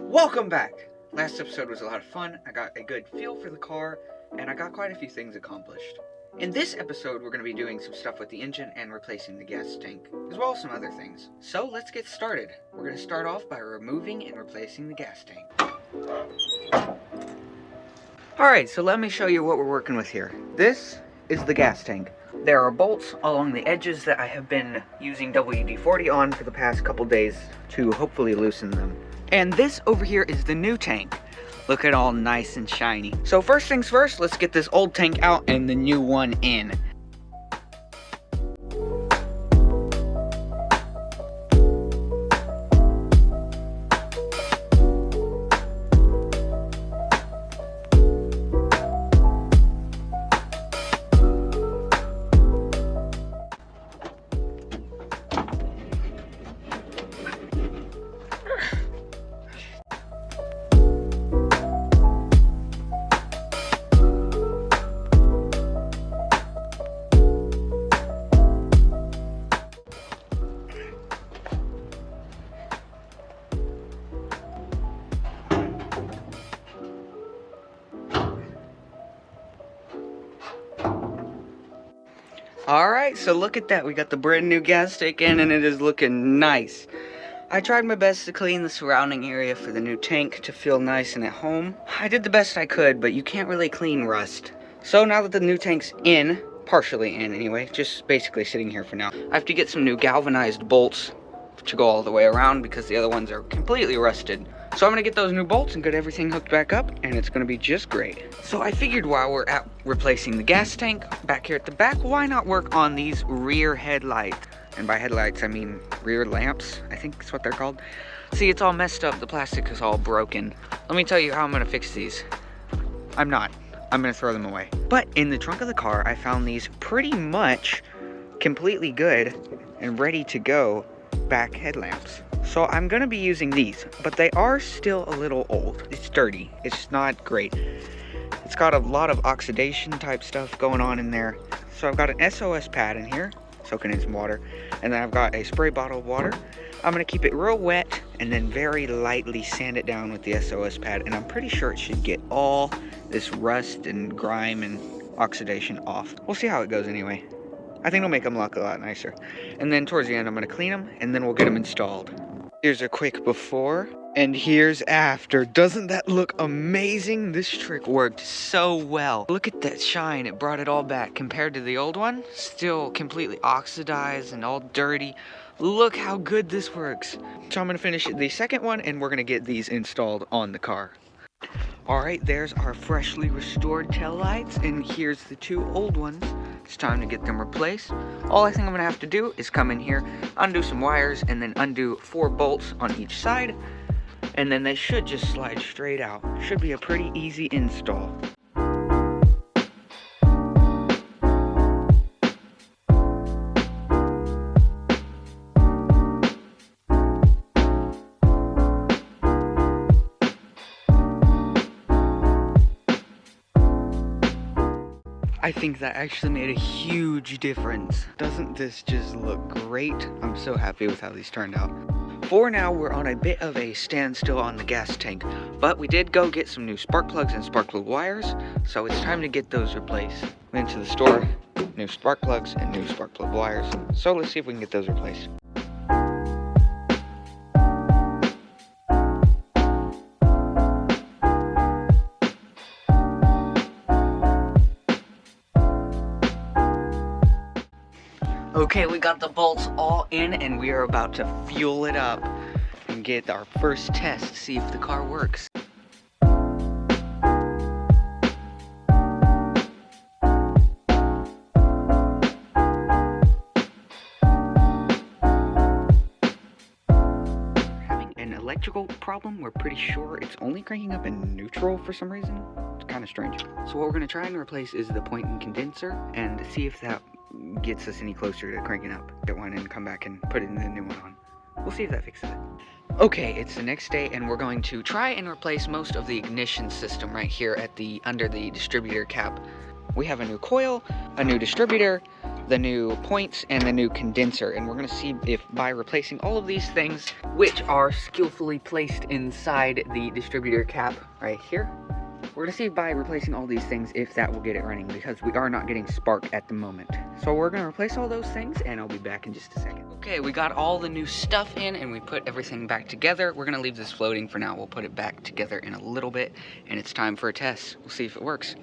Welcome back! Last episode was a lot of fun, I got a good feel for the car, and I got quite a few things accomplished. In this episode, we're going to be doing some stuff with the engine and replacing the gas tank, as well as some other things. So let's get started. We're going to start off by removing and replacing the gas tank. Alright, so let me show you what we're working with here. This is the gas tank. There are bolts along the edges that I have been using WD-40 on for the past couple days to hopefully loosen them. And this over here is the new tank. Look at all nice and shiny. So first things first, let's get this old tank out and the new one in. Alright, so look at that. We got the brand new gas tank in and it is looking nice. I tried my best to clean the surrounding area for the new tank to feel nice and at home. I did the best I could, but you can't really clean rust. So now that the new tank's in, partially in anyway, just basically sitting here for now, I have to get some new galvanized bolts to go all the way around because the other ones are completely rusted. So I'm going to get those new bolts and get everything hooked back up, and it's going to be just great. So I figured while we're at replacing the gas tank back here at the back, why not work on these rear headlights? And by headlights, I mean rear lamps, I think that's what they're called. See, it's all messed up. The plastic is all broken. Let me tell you how I'm going to fix these. I'm going to throw them away. But in the trunk of the car, I found these pretty much completely good and ready to go back headlamps. So I'm going to be using these, but they are still a little old. It's dirty. It's not great. It's got a lot of oxidation type stuff going on in there. So I've got an SOS pad in here, soaking in some water, and then I've got a spray bottle of water. I'm going to keep it real wet and then very lightly sand it down with the SOS pad, and I'm pretty sure it should get all this rust and grime and oxidation off. We'll see how it goes anyway. I think it'll make them look a lot nicer. And then towards the end, I'm going to clean them, and then we'll get them installed. Here's a quick before, and here's after. Doesn't that look amazing? This trick worked so well. Look at that shine. It brought it all back. Compared to the old one, still completely oxidized and all dirty. Look how good this works. So I'm going to finish the second one, and we're going to get these installed on the car. Alright, there's our freshly restored tail lights, and here's the two old ones. It's time to get them replaced. All I think I'm going to have to do is come in here, undo some wires, and then undo 4 bolts on each side, and then they should just slide straight out. Should be a pretty easy install. I think that actually made a huge difference. Doesn't this just look great? I'm so happy with how these turned out. For now, we're on a bit of a standstill on the gas tank, but we did go get some new spark plugs and spark plug wires, so it's time to get those replaced. Went to the store, new spark plugs and new spark plug wires, so let's see if we can get those replaced. Okay, we got the bolts all in and we are about to fuel it up and get our first test, see if the car works. Having an electrical problem, we're pretty sure it's only cranking up in neutral for some reason. It's kind of strange. So what we're going to try and replace is the point and condenser and see if that gets us any closer to cranking up. Get one and come back and put in the new one on. We'll see if that fixes it. Okay, it's the next day and we're going to try and replace most of the ignition system right here at the under the distributor cap. We have a new coil, a new distributor, the new points and the new condenser, and we're gonna see if by replacing all of these things, which are skillfully placed inside the distributor cap right here, we're gonna see by replacing all these things if that will get it running, because we are not getting spark at the moment. So we're gonna replace all those things and I'll be back in just a second. Okay, we got all the new stuff in and we put everything back together. We're gonna leave this floating for now. We'll put it back together in a little bit and it's time for a test. We'll see if it works.